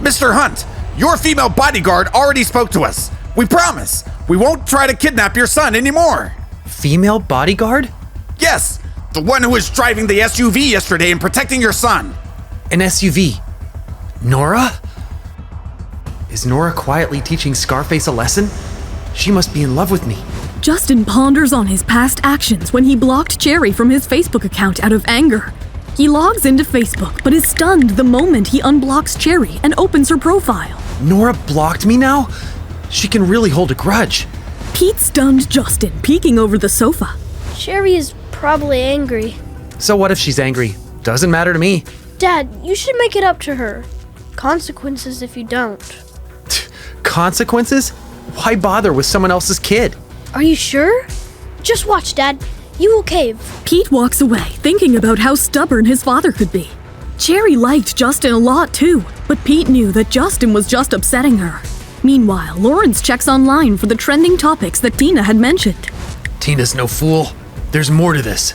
Mr. Hunt, your female bodyguard already spoke to us. We promise, we won't try to kidnap your son anymore. Female bodyguard? Yes, the one who was driving the SUV yesterday and protecting your son. An SUV? Nora? Is Nora quietly teaching Scarface a lesson? She must be in love with me. Justin ponders on his past actions when he blocked Cherry from his Facebook account out of anger. He logs into Facebook, but is stunned the moment he unblocks Cherry and opens her profile. Nora blocked me now? She can really hold a grudge. Pete stunned Justin, peeking over the sofa. Cherry is probably angry. So what if she's angry? Doesn't matter to me. Dad, you should make it up to her. Consequences if you don't. Consequences? Why bother with someone else's kid? Are you sure? Just watch, Dad. You will cave. Pete walks away, thinking about how stubborn his father could be. Cherry liked Justin a lot too, but Pete knew that Justin was just upsetting her. Meanwhile, Lawrence checks online for the trending topics that Tina had mentioned. Tina's no fool. There's more to this.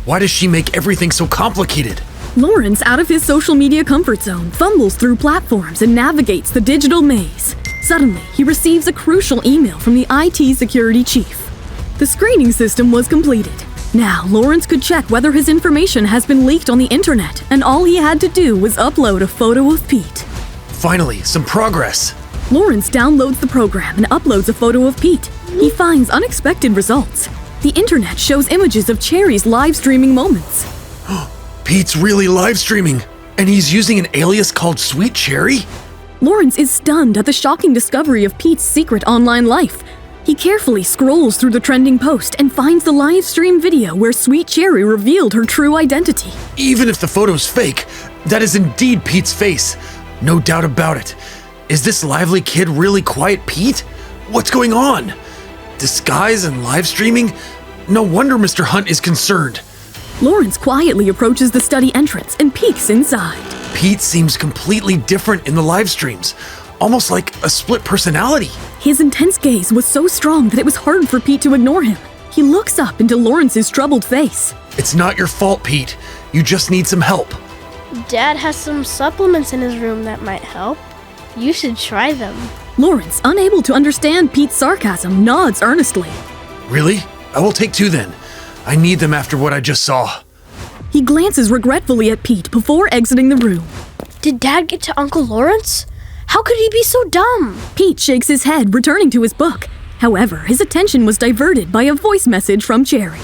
Why does she make everything so complicated? Lawrence, out of his social media comfort zone, fumbles through platforms and navigates the digital maze. Suddenly, he receives a crucial email from the IT security chief. The screening system was completed. Now, Lawrence could check whether his information has been leaked on the internet, and all he had to do was upload a photo of Pete. Finally, some progress. Lawrence downloads the program and uploads a photo of Pete. He finds unexpected results. The internet shows images of Cherry's live streaming moments. Pete's really live streaming, and he's using an alias called Sweet Cherry? Lawrence is stunned at the shocking discovery of Pete's secret online life. He carefully scrolls through the trending post and finds the live stream video where Sweet Cherry revealed her true identity. Even if the photo's fake, that is indeed Pete's face. No doubt about it. Is this lively kid really Quiet Pete? What's going on? Disguise and live streaming? No wonder Mr. Hunt is concerned. Lawrence quietly approaches the study entrance and peeks inside. Pete seems completely different in the live streams, almost like a split personality. His intense gaze was so strong that it was hard for Pete to ignore him. He looks up into Lawrence's troubled face. It's not your fault, Pete. You just need some help. Dad has some supplements in his room that might help. You should try them. Lawrence, unable to understand Pete's sarcasm, nods earnestly. Really? I will take 2 then. I need them after what I just saw. He glances regretfully at Pete before exiting the room. Did Dad get to Uncle Lawrence? How could he be so dumb? Pete shakes his head, returning to his book. However, his attention was diverted by a voice message from Cherry.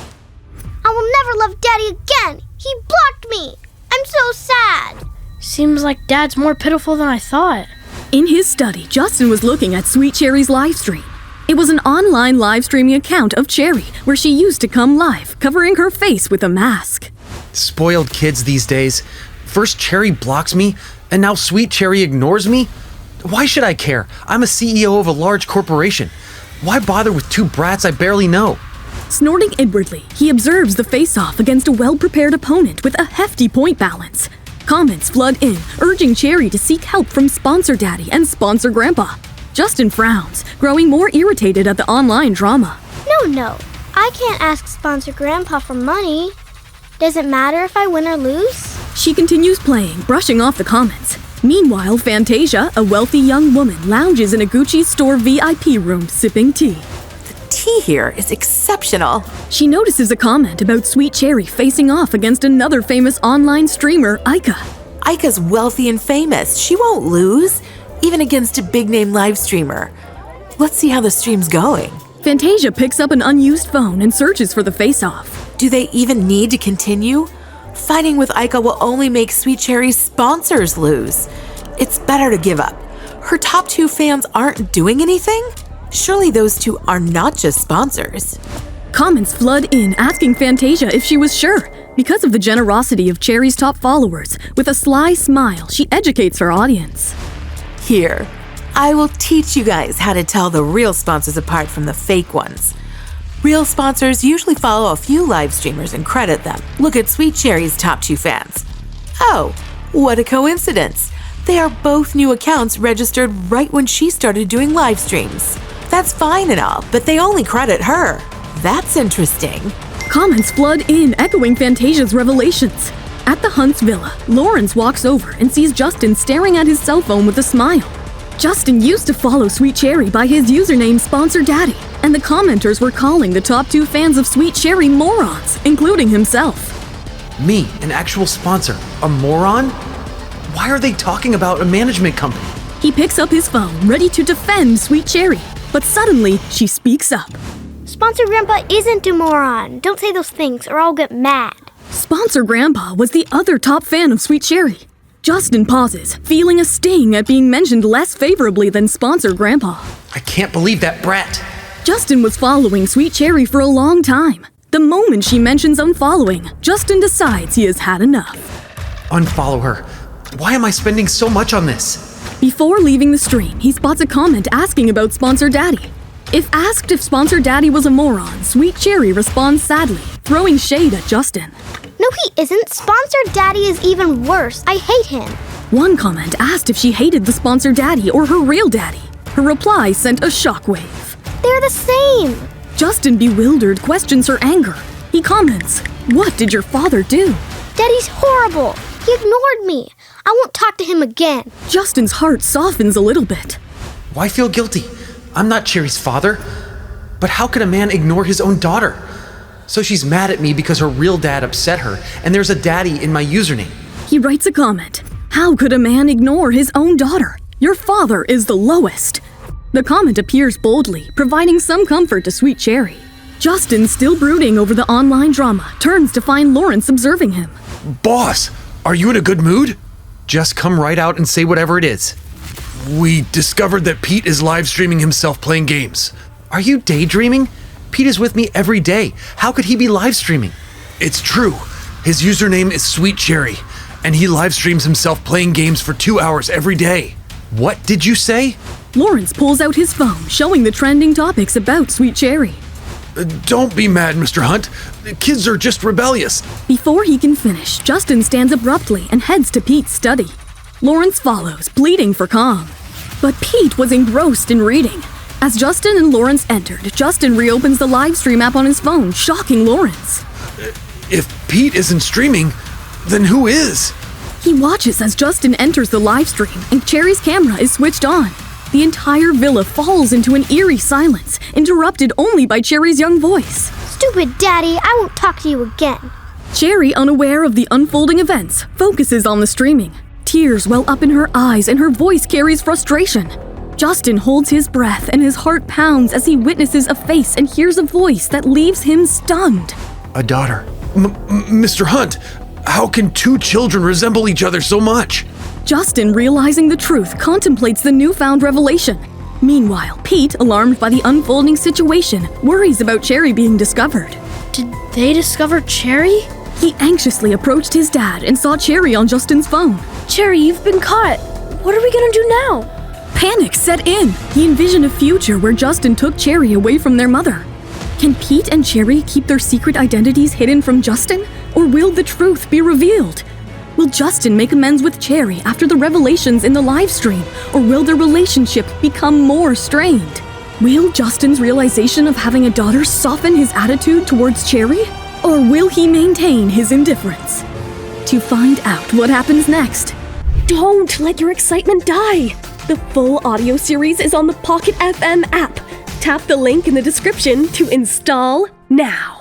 I will never love Daddy again. He blocked me. I'm so sad. Seems like Dad's more pitiful than I thought. In his study, Justin was looking at Sweet Cherry's live stream. It was an online live streaming account of Cherry, where she used to come live, covering her face with a mask. Spoiled kids these days. First Cherry blocks me, and now Sweet Cherry ignores me? Why should I care? I'm a CEO of a large corporation. Why bother with 2 brats I barely know? Snorting inwardly, he observes the face-off against a well-prepared opponent with a hefty point balance. Comments flood in, urging Cherry to seek help from Sponsor Daddy and Sponsor Grandpa. Justin frowns, growing more irritated at the online drama. No. I can't ask Sponsor Grandpa for money. Does it matter if I win or lose? She continues playing, brushing off the comments. Meanwhile, Fantasia, a wealthy young woman, lounges in a Gucci store VIP room sipping tea. Tea here is exceptional. She notices a comment about Sweet Cherry facing off against another famous online streamer, Aika. Aika's wealthy and famous. She won't lose, even against a big-name live streamer. Let's see how the stream's going. Fantasia picks up an unused phone and searches for the face-off. Do they even need to continue? Fighting with Aika will only make Sweet Cherry's sponsors lose. It's better to give up. Her top 2 fans aren't doing anything? Surely those 2 are not just sponsors. Comments flood in, asking Fantasia if she was sure. Because of the generosity of Cherry's top followers, with a sly smile, she educates her audience. Here, I will teach you guys how to tell the real sponsors apart from the fake ones. Real sponsors usually follow a few live streamers and credit them. Look at Sweet Cherry's top 2 fans. Oh, what a coincidence. They are both new accounts registered right when she started doing live streams. That's fine and all, but they only credit her. That's interesting. Comments flood in, echoing Fantasia's revelations. At the Hunt's villa, Lawrence walks over and sees Justin staring at his cell phone with a smile. Justin used to follow Sweet Cherry by his username Sponsor Daddy, and the commenters were calling the top 2 fans of Sweet Cherry morons, including himself. Me, an actual sponsor, a moron? Why are they talking about a management company? He picks up his phone, ready to defend Sweet Cherry, but suddenly she speaks up. Sponsor Grandpa isn't a moron. Don't say those things or I'll get mad. Sponsor Grandpa was the other top fan of Sweet Cherry. Justin pauses, feeling a sting at being mentioned less favorably than Sponsor Grandpa. I can't believe that brat. Justin was following Sweet Cherry for a long time. The moment she mentions unfollowing, Justin decides he has had enough. Unfollow her. Why am I spending so much on this? Before leaving the stream, he spots a comment asking about Sponsor Daddy. If asked if Sponsor Daddy was a moron, Sweet Cherry responds sadly, throwing shade at Justin. No, he isn't. Sponsor Daddy is even worse. I hate him. One comment asked if she hated the Sponsor Daddy or her real daddy. Her reply sent a shockwave. They're the same. Justin, bewildered, questions her anger. He comments, "What did your father do?" Daddy's horrible. He ignored me. I won't talk to him again. Justin's heart softens a little bit. Why feel guilty? I'm not Cherry's father. But how could a man ignore his own daughter? So she's mad at me because her real dad upset her, and there's a daddy in my username. He writes a comment. How could a man ignore his own daughter? Your father is the lowest. The comment appears boldly, providing some comfort to Sweet Cherry. Justin, still brooding over the online drama, turns to find Lawrence observing him. Boss, are you in a good mood? Just come right out and say whatever it is. We discovered that Pete is live streaming himself playing games. Are you daydreaming? Pete is with me every day. How could he be live streaming? It's true. His username is Sweet Cherry, and he live streams himself playing games for 2 hours every day. What did you say? Lawrence pulls out his phone, showing the trending topics about Sweet Cherry. Don't be mad, Mr. Hunt. Kids are just rebellious. Before he can finish, Justin stands abruptly and heads to Pete's study. Lawrence follows, pleading for calm. But Pete was engrossed in reading. As Justin and Lawrence entered, Justin reopens the live stream app on his phone, shocking Lawrence. If Pete isn't streaming, then who is? He watches as Justin enters the live stream and Cherry's camera is switched on. The entire villa falls into an eerie silence, interrupted only by Cherry's young voice. Stupid Daddy, I won't talk to you again. Cherry, unaware of the unfolding events, focuses on the streaming. Tears well up in her eyes and her voice carries frustration. Justin holds his breath and his heart pounds as he witnesses a face and hears a voice that leaves him stunned. A daughter. Mr. Hunt, how can 2 children resemble each other so much? Justin, realizing the truth, contemplates the newfound revelation. Meanwhile, Pete, alarmed by the unfolding situation, worries about Cherry being discovered. Did they discover Cherry? He anxiously approached his dad and saw Cherry on Justin's phone. Cherry, you've been caught. What are we gonna do now? Panic set in. He envisioned a future where Justin took Cherry away from their mother. Can Pete and Cherry keep their secret identities hidden from Justin? Or will the truth be revealed? Will Justin make amends with Cherry after the revelations in the live stream? Or will their relationship become more strained? Will Justin's realization of having a daughter soften his attitude towards Cherry? Or will he maintain his indifference? To find out what happens next, don't let your excitement die! The full audio series is on the Pocket FM app. Tap the link in the description to install now.